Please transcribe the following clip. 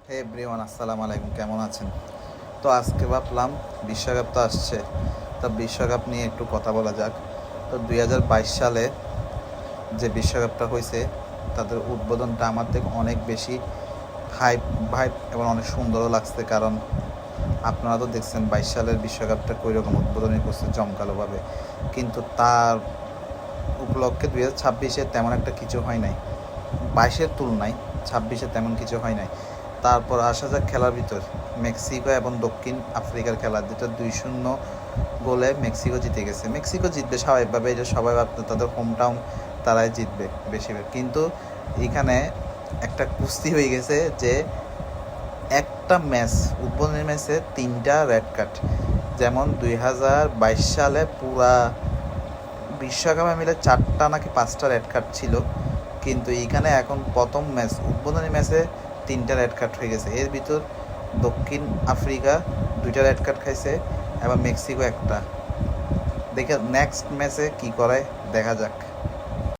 হে everyone, আসসালামু আলাইকুম। কেমন আছেন? তো আজকে ভাবলাম বিশ্বকাপ তো আসছে, তা বিশ্বকাপ নিয়ে একটু কথা বলা যাক। তো 2022 সালে যে বিশ্বকাপটা হয়েছে, তাদের উদ্বোধনটা আমার থেকে অনেক বেশি হাইপ ভাইব এবং অনেক সুন্দরও লাগছে। কারণ আপনারা তো দেখছেন 22 সালের বিশ্বকাপটা কই রকম উদ্বোধনী করছে জমকালোভাবে, কিন্তু তার উপলক্ষে 2026-এ তেমন একটা কিছু হয় নাই। 22-এর তুলনায় 26-এ তেমন কিছু হয় নাই। তারপর আসা যাক খেলার ভিতর। মেক্সিকো এবং দক্ষিণ আফ্রিকার খেলা, যেটা 2-0 গোলে মেক্সিকো জিতে গেছে। মেক্সিকো জিতবে স্বাভাবিকভাবে, এটা সবাই ভাবতো তাদের হোম টাউন, তারাই জিতবে বেশিরভাগ। কিন্তু এখানে একটা কুস্তি হয়ে গেছে যে একটা ম্যাচ, উদ্বোধনী ম্যাচে 3টা রেড কার্ড। যেমন 2022 সালে পুরা বিশ্বকাপে মিলে 4টা নাকি 5টা রেড কার্ড ছিল, কিন্তু এইখানে এখন প্রথম ম্যাচ, উদ্বোধনী ম্যাচে 3টা রেড কার্ড হয়ে গেছে। এর ভিতর দক্ষিণ আফ্রিকা 2টা রেড কার্ড খাইছে এবং মেক্সিকো একটা। দেখে নেক্সট ম্যাচে কি করে দেখা যাক।